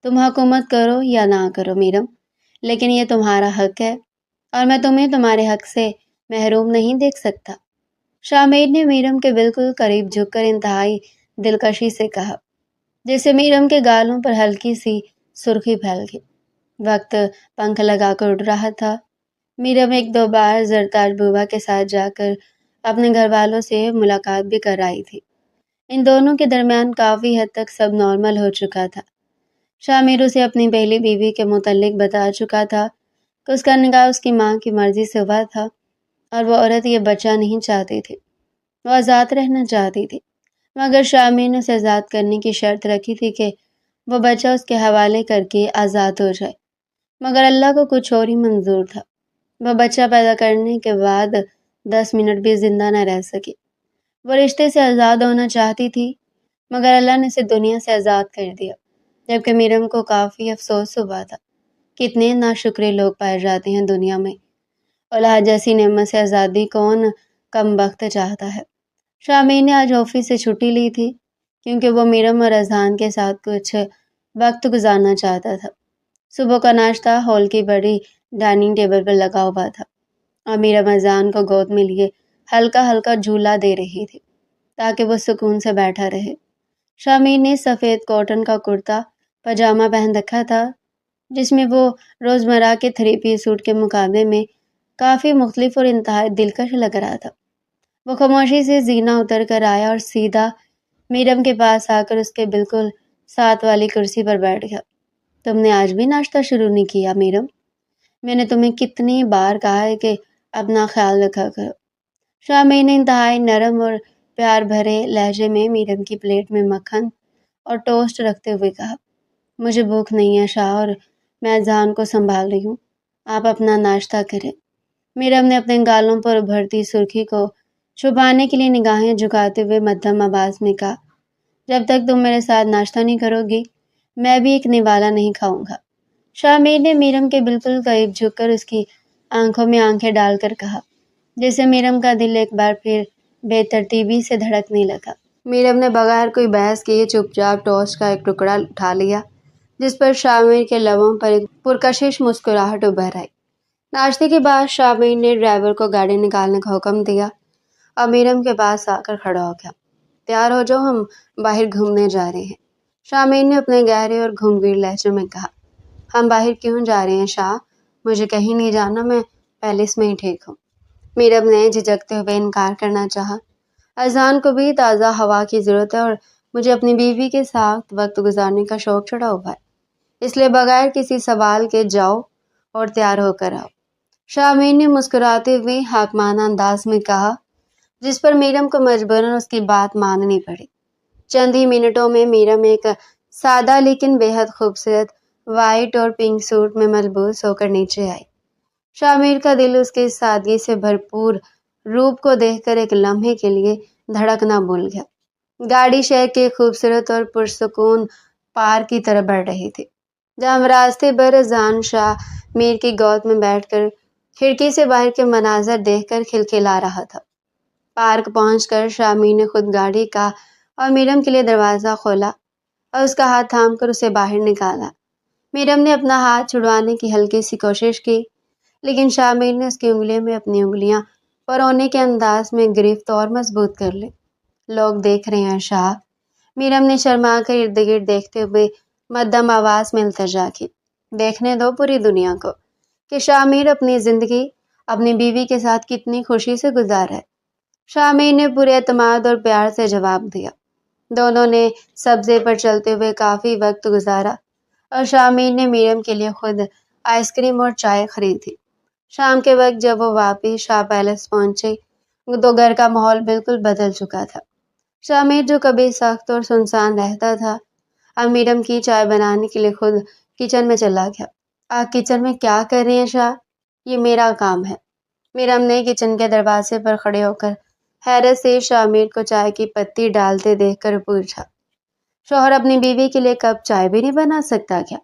تم حکومت کرو یا نہ کرو میرم، لیکن یہ تمہارا حق ہے اور میں تمہیں تمہارے حق سے محروم نہیں دیکھ سکتا۔ شامیر نے میرم کے بالکل قریب جھک کر انتہائی دلکشی سے کہا، جیسے میرم کے گالوں پر ہلکی سی سرخی پھیل گئی۔ وقت پنکھ لگا کر اڑ رہا تھا۔ میرم ایک دو بار زرتاج بوبا کے ساتھ جا کر اپنے گھر والوں سے ملاقات بھی کر آئی تھی۔ ان دونوں کے درمیان کافی حد تک سب نارمل ہو چکا تھا۔ شامیر اسے اپنی پہلی بیوی کے متعلق بتا چکا تھا کہ اس کا نکاح اس کی ماں کی مرضی سے ہوا تھا اور وہ عورت یہ بچہ نہیں چاہتی تھی، وہ آزاد رہنا چاہتی تھی، مگر شامیر نے اسے آزاد کرنے کی شرط رکھی تھی کہ وہ بچہ اس کے حوالے کر کے آزاد ہو جائے، مگر اللہ کو کچھ اور ہی منظور تھا۔ وہ بچہ پیدا کرنے کے بعد 10 منٹ بھی زندہ نہ رہ سکی۔ وہ رشتے سے آزاد ہونا چاہتی تھی، مگر اللہ نے اسے دنیا سے آزاد کر دیا، جبکہ میرم کو کافی افسوس ہوا تھا۔ کتنے ناشکرے لوگ پائے جاتے ہیں دنیا میں، اولاد جیسی نعمت سے آزادی کون کم بخت چاہتا ہے۔ شامیر نے آج آفس سے چھٹی لی تھی کیونکہ وہ میرم اور اذہان کے ساتھ کچھ وقت گزارنا چاہتا تھا۔ صبح کا ناشتہ ہال کی بڑی ڈائننگ ٹیبل پر لگا ہوا تھا اور میرم اذہان کو گود میں لیے ہلکا ہلکا جھولا دے رہی تھی تاکہ وہ سکون سے بیٹھا رہے۔ شامیر نے سفید کاٹن کا کرتا پاجامہ پہن رکھا تھا جس میں وہ روزمرہ کے 3 پیس سوٹ کے مقابلے میں کافی مختلف اور انتہائی دلکش لگ رہا تھا۔ وہ خاموشی سے زینہ اتر کر آیا اور سیدھا میرم کے پاس آ کر اس کے بالکل ساتھ والی کرسی پر بیٹھ گیا۔ تم نے آج بھی ناشتہ شروع نہیں کیا میرم؟ میں نے تمہیں کتنی بار کہا ہے کہ اپنا خیال رکھا کرو۔ شامیر نے انتہائی نرم اور پیار بھرے لہجے میں میرم کی پلیٹ میں مکھن اور ٹوسٹ رکھتے ہوئے کہا، مجھے بھوک نہیں ہے شاہ اور میں اذہان کو سنبھال رہی ہوں، آپ اپنا ناشتہ کریں۔ میرم نے اپنے گالوں پر ابھرتی سرخی کو چھپانے کے لیے نگاہیں جھکاتے ہوئے مدھم آواز میں کہا، جب تک تم میرے ساتھ ناشتہ نہیں کرو گی میں بھی ایک نوالا نہیں کھاؤں گا۔ شامیر نے میرم کے بالکل قریب جھک کر اس کی آنکھوں میں آنکھیں ڈال کر کہا، جیسے میرم کا دل ایک بار پھر بے ترتیبی سے دھڑکنے لگا۔ میرم نے بغیر کوئی بحث کیے چپ چاپ ٹوسٹ کا ایک ٹکڑا اٹھا لیا جس پر شامیر کے لبوں پر ایک پرکشش مسکراہٹ ابھر آئی۔ ناشتے کے بعد شامیر نے ڈرائیور کو گاڑی نکالنے کا حکم دیا اور میرم کے پاس آ کر کھڑا ہو گیا۔ تیار ہو جاؤ، ہم باہر گھومنے جا رہے ہیں۔ شامیر نے اپنے گہرے اور گھمگیر لہجے میں کہا، ہم باہر کیوں جا رہے ہیں شاہ؟ مجھے کہیں نہیں جانا، میں پیلس میں ہی ٹھیک ہوں۔ میرم نے جھجکتے ہوئے انکار کرنا چاہا، اذہان کو بھی تازہ ہوا کی ضرورت ہے اور مجھے اپنی بیوی کے ساتھ وقت گزارنے کا شوق چڑھا ہوا ہے، اس لیے بغیر کسی سوال کے جاؤ اور تیار ہو کر آؤ۔ شامیر نے مسکراتے ہوئے حاکمانہ انداز میں کہا، جس پر میرم کو مجبوراً اس کی بات ماننی پڑی۔ چند ہی منٹوں میں میرم ایک سادہ لیکن بے حد خوبصورت وائٹ اور پنک سوٹ میں ملبوس ہو کر نیچے آئی۔ شامیر کا دل اس کے سادگی سے بھرپور روپ کو دیکھ کر ایک لمحے کے لیے دھڑکنا بھول گیا۔ گاڑی شہر کے خوبصورت اور پرسکون پارک کی طرف بڑھ رہی تھی، جہاں راستے پر اذہان شاہ میر کی گود میں بیٹھ کر کھڑکی سے باہر کے مناظر دیکھ کر کھلکھلا رہا تھا۔ پارک پہنچ کر شامیر نے خود گاڑی کا اور میرم کے لیے دروازہ کھولا اور اس کا ہاتھ تھام کر اسے باہر نکالا۔ میرم نے اپنا ہاتھ چھڑوانے کی ہلکی سی کوشش کی، لیکن شامیر نے اس کی انگلیوں میں اپنی انگلیاں پرونے کے انداز میں گرفت اور مضبوط کر لی۔ لوگ دیکھ رہے ہیں شاہ، میرم نے شرما کر ارد گرد دیکھتے ہوئے مدھم آواز میں التجا کی۔ دیکھنے دو پوری دنیا کو کہ شامیر اپنی زندگی اپنی بیوی کے ساتھ کتنی خوشی سے گزارا ہے۔ شامیر نے پورے اعتماد اور پیار سے جواب دیا۔ دونوں نے سبزے پر چلتے ہوئے کافی وقت گزارا اور شامیر نے میرم کے لیے خود آئس کریم اور چائے خریدی۔ شام کے وقت جب وہ واپس شاہ پیلس پہنچے تو گھر کا ماحول بالکل بدل چکا تھا۔ شامیر جو کبھی سخت اور سنسان رہتا تھا، اب میرم کی چائے بنانے کے لیے خود کچن میں چلا گیا۔ آپ کچن میں کیا کر رہے ہیں شاہ؟ یہ میرا کام ہے۔ میرم نے کچن کے دروازے پر کھڑے ہو کر حیرت سے شامیر کو چائے کی پتی ڈالتے دیکھ کر پوچھا، شوہر اپنی بیوی کے لیے کپ چائے بھی نہیں بنا سکتا کیا؟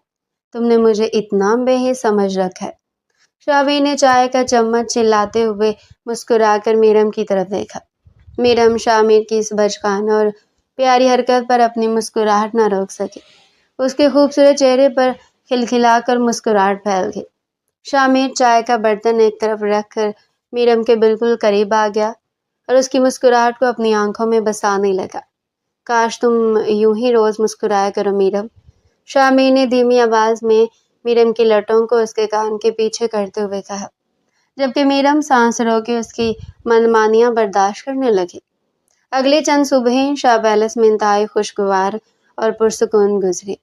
تم نے مجھے اتنا بے حس سمجھ رکھا ہے۔ شامیر نے چائے کا چمچ چلاتے ہوئے مسکرا کر میرم کی طرف دیکھا۔ میرم شامر کی اس بچکانہ اور پیاری حرکت پر اپنی مسکراہٹ نہ روک سکی۔ اس کے خوبصورت چہرے پر کھلکھلا کر مسکراہٹ پھیل گئی۔ شامر چائے کا برتن ایک طرف رکھ کر میرم کے بالکل قریب آ گیا اور اس کی مسکراہٹ کو اپنی آنکھوں میں بسانے لگا۔ کاش تم یوں ہی روز مسکرایا کرو میرم، شامر نے دھیمی آواز میں میرم کی لٹوں کو اس کے کان کے پیچھے کرتے ہوئے کہا، جبکہ میرم سانس رو کے اس کی منمانیاں برداشت کرنے لگی۔ اگلے چند صبحیں شاہ پیلس میں انتہائی خوشگوار اور پرسکون گزری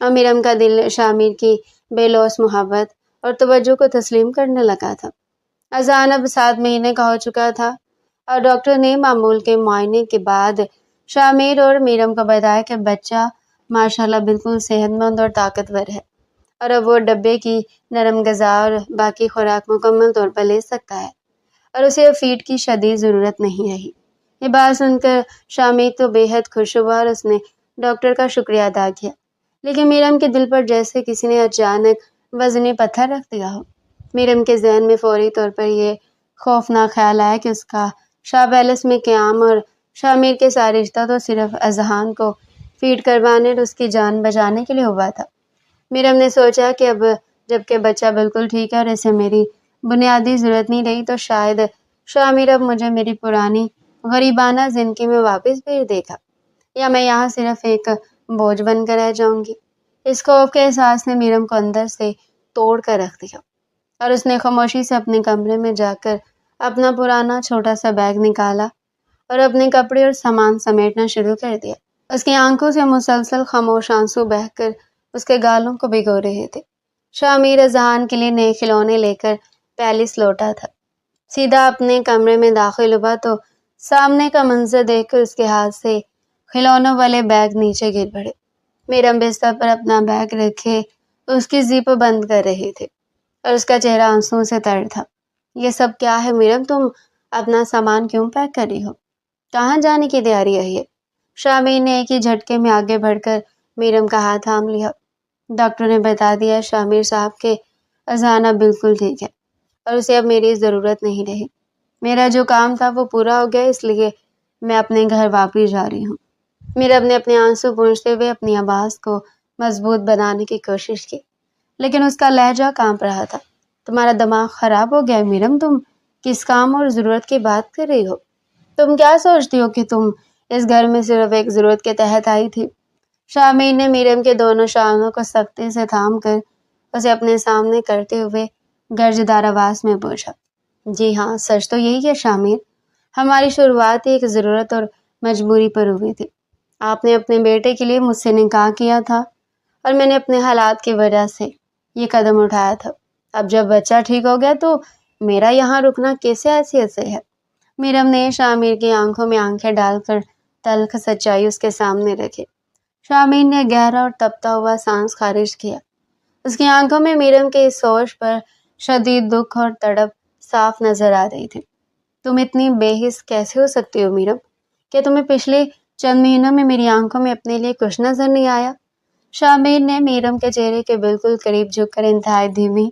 اور میرم کا دل شامر کی بے لوث محبت اور توجہ کو تسلیم کرنے لگا تھا۔ اذان اب 7 مہینے کا ہو چکا تھا اور ڈاکٹر نے معمول کے معائنے کے بعد شامر اور میرم کو بتایا کہ بچہ ماشاءاللہ بالکل صحت مند اور طاقتور ہے اور اب وہ ڈبے کی نرم غذا اور باقی خوراک مکمل طور پر لے سکتا ہے اور اسے اب فیڈ کی شدید ضرورت نہیں رہی۔ یہ بات سن کر شامر تو بے حد خوش ہوا اور اس نے ڈاکٹر کا شکریہ ادا کیا، لیکن میرم کے دل پر جیسے کسی نے اچانک وزنی پتھر رکھ دیا ہو۔ میرم کے ذہن میں فوری طور پر یہ خوفناک خیال آیا کہ اس کا شاہ پیلس میں قیام اور شامر کے ساتھ رشتہ تو صرف اذہان کو فیڈ کروانے اور اس کی جان بچانے کے لیے ہوا تھا۔ میرم نے سوچا کہ اب جب کہ بچہ بالکل ٹھیک ہے اور اسے میری بنیادی ضرورت نہیں رہی تو شاید شامر اب مجھے میری پرانی غریبانہ زندگی میں واپس بھیج دے گا یا میں یہاں صرف ایک بوجھ بن کر رہ جاؤں گی۔ اس خوف کے احساس نے میرم کو اندر سے توڑ کر رکھ دیا اور اس نے خاموشی سے اپنے کمرے میں جا کر اپنا پرانا چھوٹا سا بیگ نکالا اور اپنے کپڑے اور سامان سمیٹنا شروع کر دیا۔ اس کی آنکھوں سے مسلسل خاموش آنسو بہہ کر اس کے گالوں کو بھگو رہے تھے۔ شامر اذہان کے لیے نئے کھلونے لے کر پیلس لوٹا تھا۔ سیدھا اپنے کمرے میں داخل ہوا تو سامنے کا منظر دیکھ کر اس کے ہاتھ سے کھلونوں والے بیگ نیچے گر پڑے۔ میرم بستر پر اپنا بیگ رکھے اس کی زپ بند کر رہے تھے اور اس کا چہرہ آنسوؤں سے تر تھا۔ یہ سب کیا ہے میرم؟ تم اپنا سامان کیوں پیک کر رہی ہو؟ کہاں جانے کی تیاری ہے یہ؟ شامر نے ایک ہی جھٹکے میں آگے بڑھ کر میرم کا ہاتھ تھام لیا۔ ڈاکٹر نے بتا دیا شامر صاحب کہ اذہان اب بالکل ٹھیک ہے اور اسے اب میری ضرورت نہیں رہی۔ میرا جو کام تھا وہ پورا ہو گیا، اس لیے میں اپنے گھر واپس جا رہی ہوں۔ میرم نے اپنے آنسو پونچھتے ہوئے اپنی آواز کو مضبوط بنانے کی کوشش کی، لیکن اس کا لہجہ کانپ رہا تھا۔ تمہارا دماغ خراب ہو گیا ہے میرم، تم کس کام اور ضرورت کی بات کر رہی ہو؟ تم کیا سوچتی ہو کہ تم اس گھر میں صرف ایک ضرورت کے تحت آئی تھی؟ شامر نے میرم کے دونوں شانوں کو سختی سے تھام کر اسے اپنے سامنے کرتے ہوئے گرجدار آواز میں پوچھا۔ جی ہاں، سچ تو یہی ہے شامر، ہماری شروعات ایک ضرورت اور مجبوری پر ہوئی تھی۔ آپ نے اپنے بیٹے کے لیے مجھ سے نکاح کیا تھا اور میں نے اپنے حالات کی وجہ سے یہ قدم اٹھایا تھا۔ اب جب بچہ ٹھیک ہو گیا تو میرا یہاں رکنا کیسے حیثیت سے ہے؟ میرم نے شامر کی آنکھوں میں آنکھیں ڈال کر تلخ سچائی اس کے سامنے رکھی۔ شامر نے گہرا اور تپتا ہوا سانس خارج کیا۔ اس کی آنکھوں میں میرم کے اس سوچ پر شدید دکھ اور تڑپ صاف نظر آ رہی تھی۔ تم اتنی بے حس کیسے ہو سکتی ہو میرم؟ کیا تمہیں پچھلے چند مہینوں میں میری آنکھوں میں اپنے لیے کچھ نظر نہیں آیا؟ شامر نے میرم کے چہرے کے بالکل قریب جھک کر انتہائی دھیمی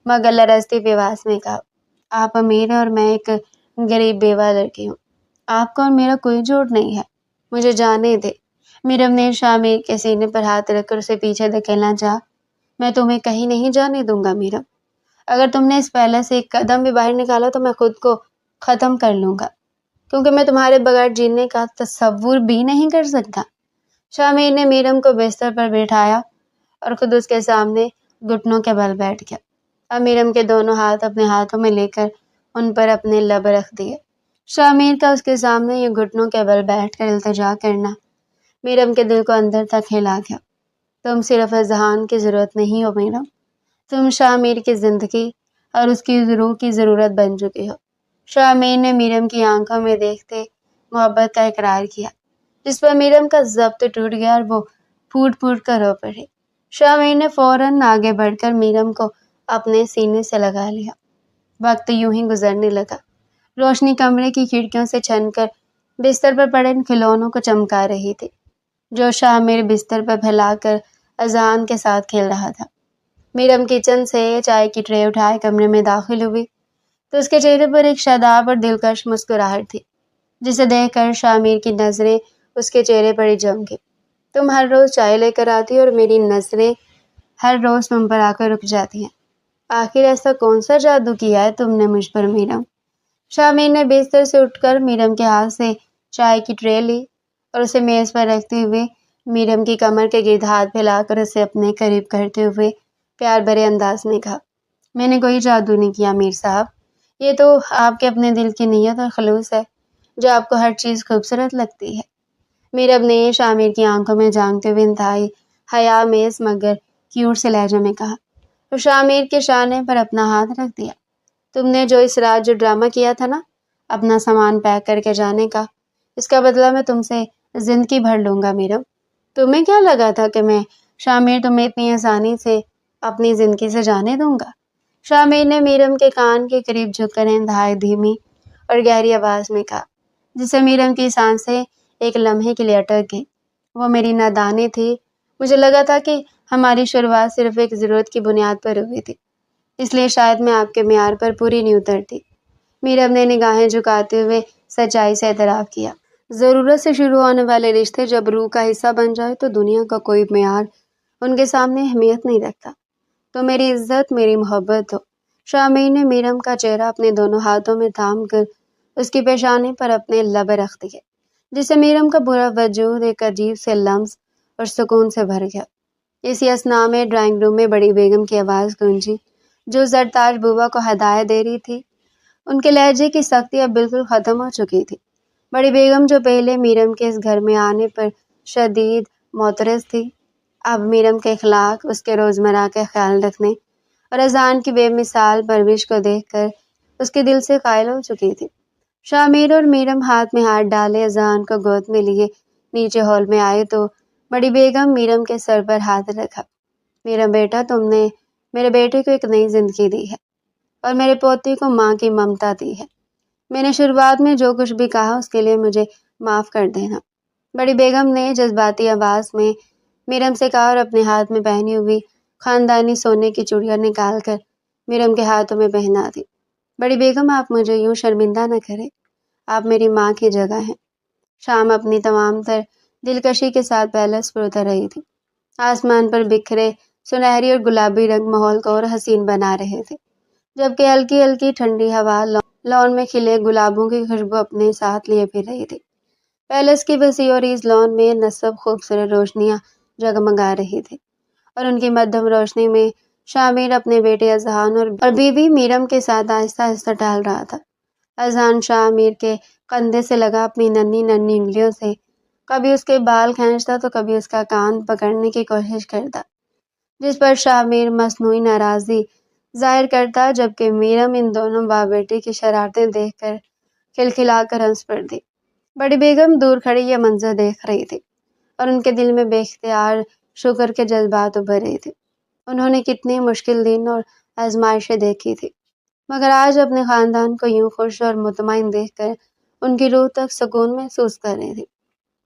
مگر لرزتی آواز میں کہا، آپ امیر ہیں اور میں ایک غریب بیوہ لڑکی ہوں۔ آپ کا اور میرا کوئی جوڑ نہیں ہے، مجھے جانے دے۔ میرم نے شامر کے سینے پر ہاتھ رکھ کر اسے پیچھے دھکیلنا چاہا۔ میں تمہیں کہیں نہیں جانے دوں گا میرم۔ اگر تم نے اس پہلے سے ایک قدم بھی باہر نکالا تو میں خود کو ختم کر لوں گا، کیونکہ میں تمہارے بغیر جینے کا تصور بھی نہیں کر سکتا۔ شامر نے میرم کو بستر پر بٹھایا اور خود اس کے سامنے گھٹنوں کے بل بیٹھ گیا۔ اب میرم کے دونوں ہاتھ اپنے ہاتھوں میں لے کر ان پر اپنے لب رکھ دیے۔ شامر کا اس کے سامنے یہ گھٹنوں کے بل بیٹھ کر التجا کرنا میرم کے دل کو اندر تک ہلا گیا۔ تم صرف اذہان کی ضرورت نہیں ہو میرم، تم شامر کی زندگی اور اس کی روح کی ضرورت بن چکی ہو۔ شامر نے میرم کی آنکھوں میں دیکھتے محبت کا اقرار کیا، جس پر میرم کا ضبط ٹوٹ گیا اور وہ پھوٹ پھوٹ کر رو پڑی۔ شامر نے فوراً آگے بڑھ کر میرم کو اپنے سینے سے لگا لیا۔ وقت یوں ہی گزرنے لگا۔ روشنی کمرے کی کھڑکیوں سے چھن کر بستر پر پڑے ان کھلونوں کو چمکا رہی تھی جو شامر بستر پر پھیلا کر اذہان کے ساتھ کھیل رہا تھا۔ میرم کچن سے چائے کی ٹرے اٹھائے کمرے میں داخل ہوئی تو اس کے چہرے پر ایک شاداب اور دلکش مسکراہٹ تھی۔ جسے دیکھ کر شامیر کی نظریں اس کے چہرے پر ہی جم گئی۔ تم ہر روز چائے لے کر آتی اور میری نظریں ہر روز تم پر آ کر رک جاتی ہیں۔ آخر ایسا کون سا جادو کیا ہے تم نے مجھ پر میرم؟ شامیر نے بستر سے اٹھ کر میرم کے ہاتھ سے چائے کی ٹرے لی اور اسے میز پر رکھتے ہوئے میرم کی کمر کے گرد ہاتھ پھیلا کر اسے اپنے قریب کرتے ہوئے پیار بھرے انداز میں کہا، میں نے کوئی جادو نہیں کیا میر صاحب، یہ تو آپ کے اپنے دل کی نیت اور خلوص ہے جو آپ کو ہر چیز خوبصورت لگتی ہے۔ میرم نے شامیر کی آنکھوں میں جھانکتے ہوئے انتہائی حیا میز مگر کیوٹ سے لہجے میں کہا، تو شامیر کے شانے پر اپنا ہاتھ رکھ دیا۔ تم نے جو اس رات جو ڈرامہ کیا تھا نا، اپنا سامان پیک کر کے جانے کا، اس کا بدلہ میں تم سے زندگی بھر لوں گا میرم۔ تمہیں کیا لگا تھا کہ میں شامیر تمہیں اتنی آسانی سے اپنی زندگی سے جانے دوں گا؟ شامیر نے میرم کے کان کے قریب جھک کر انتہائی دھیمی اور گہری آواز میں کہا، جسے میرم کی سانسیں ایک لمحے کے لیے اٹک گئی۔ وہ میری نادانی تھی، مجھے لگا تھا کہ ہماری شروعات صرف ایک ضرورت کی بنیاد پر ہوئی تھی، اس لیے شاید میں آپ کے معیار پر پوری نہیں اترتی۔ میرم نے نگاہیں جھکاتے ہوئے سچائی سے اعتراف کیا، ضرورت سے شروع ہونے والے رشتے جب روح کا حصہ بن جائے تو دنیا کا کوئی معیار ان کے سامنے اہمیت نہیں رکھتا۔ تو میری عزت، میری محبت ہو۔ شامیر نے میرم کا چہرہ اپنے دونوں ہاتھوں میں تھام کر اس کی پیشانی پر اپنے لب رکھ دیے، جس سے میرم کا پورا وجود ایک عجیب سے لمس اور سکون سے بھر گیا۔ اسی اثنا میں ڈرائنگ روم میں بڑی بیگم کی آواز گونجی، جو زرتاج بوبا کو ہدایت دے رہی تھی۔ ان کے لہجے کی سختی اب بالکل ختم ہو چکی تھی۔ بڑی بیگم جو پہلے میرم کے اس گھر میں آنے پر شدید معترض تھی، اب میرم کے اخلاق، اس کے روزمرہ کا خیال رکھنے اور اذان کی بے مثال پرورش کو دیکھ کر اس کے دل سے قائل ہو چکی تھی۔ شامیر اور میرم ہاتھ میں ہاتھ ڈالے اذان کو گود میں لیے نیچے ہال میں آئے تو بڑی بیگم میرم کے سر پر ہاتھ رکھا، میرا بیٹا، تم نے میرے بیٹے کو ایک نئی زندگی دی ہے اور میرے پوتی کو ماں کی ممتا دی ہے۔ میں نے شروعات میں جو کچھ بھی کہا اس کے لیے مجھے معاف کر دینا، بڑی بیگم نے جذباتی آواز میں میرم سے کہا اور اپنے ہاتھ میں پہنی ہوئی خاندانی سونے کی چوڑیاں نکال کر میرم کے ہاتھوں میں پہنا دی۔ بڑی بیگم، آپ مجھے یوں شرمندہ نہ کریں، آپ میری ماں کی جگہ ہیں۔ شام اپنی تمام تر دلکشی کے ساتھ پیلس پر اتر رہی تھی۔ آسمان پر بکھرے سنہری اور گلابی رنگ ماحول کو اور حسین بنا رہے تھے، جبکہ ہلکی ہلکی ٹھنڈی ہوا لان میں کھلے گلابوں کی خوشبو اپنے ساتھ لیے پھر رہی تھی۔ پیلس کی وسیع اور اس لان میں نصب خوبصورت روشنیاں جگمگا رہی تھی اور ان کی مدھم روشنی میں شامیر اپنے بیٹے اذہان اور بیوی میرم کے ساتھ آہستہ آہستہ ٹہل رہا تھا۔ اذہان شامیر کے کندھے سے لگا اپنی ننھی ننھی انگلیوں سے کبھی اس کے بال کھینچتا تو کبھی اس کا کان پکڑنے کی کوشش کرتا، جس پر شامیر مصنوعی ناراضی ظاہر کرتا، جبکہ میرم ان دونوں باپ بیٹے کی شرارتیں دیکھ کر کھلکھلا کر ہنس پڑتی۔ بڑی بیگم دور کھڑی یہ منظر دیکھ رہی تھی اور ان کے دل میں بے اختیار شکر کے جذبات ابھر رہے تھے۔ انہوں نے کتنی مشکل دن اور آزمائشیں دیکھی تھی، مگر آج اپنے خاندان کو یوں خوش اور مطمئن دیکھ کر ان کی روح تک سکون محسوس کر رہی تھی۔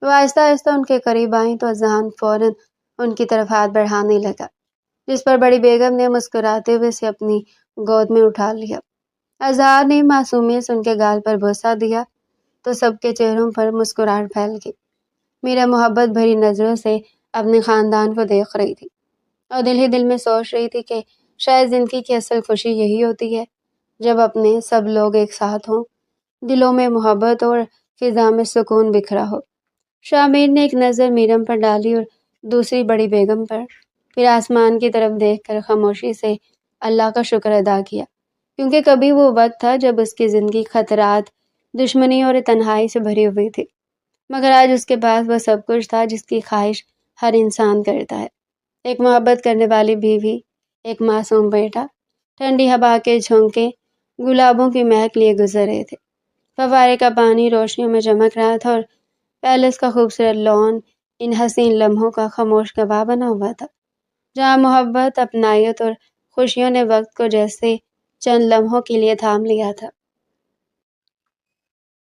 وہ آہستہ آہستہ ان کے قریب آئیں تو اذہان فوراً ان کی طرف ہاتھ بڑھانے لگا، جس پر بڑی بیگم نے مسکراتے ہوئے اسے اپنی گود میں اٹھا لیا۔ اذہان نے معصومیت سے ان کے گال پر بوسہ دیا تو سب کے چہروں پر مسکراہٹ پھیل گئی۔ میرا محبت بھری نظروں سے اپنے خاندان کو دیکھ رہی تھی اور دل ہی دل میں سوچ رہی تھی کہ شاید زندگی کی اصل خوشی یہی ہوتی ہے جب اپنے سب لوگ ایک ساتھ ہوں، دلوں میں محبت اور فضا میں سکون بکھرا ہو۔ شامیر نے ایک نظر میرم پر ڈالی اور دوسری بڑی بیگم پر، پھر آسمان کی طرف دیکھ کر خاموشی سے اللہ کا شکر ادا کیا، کیونکہ کبھی وہ وقت تھا جب اس کی زندگی خطرات، دشمنی اور تنہائی سے بھری ہوئی تھی، مگر آج اس کے پاس وہ سب کچھ تھا جس کی خواہش ہر انسان کرتا ہے، ایک محبت کرنے والی بیوی، ایک معصوم بیٹا، ٹھنڈی ہوا کے جھونکے گلابوں کی مہک لیے گزر رہے تھے، فوارے کا پانی روشنیوں میں چمک رہا تھا اور پیلس کا خوبصورت لان ان حسین لمحوں کا خاموش گواہ بنا ہوا تھا، جہاں محبت، اپنائیت اور خوشیوں نے وقت کو جیسے چند لمحوں کے لیے تھام لیا تھا۔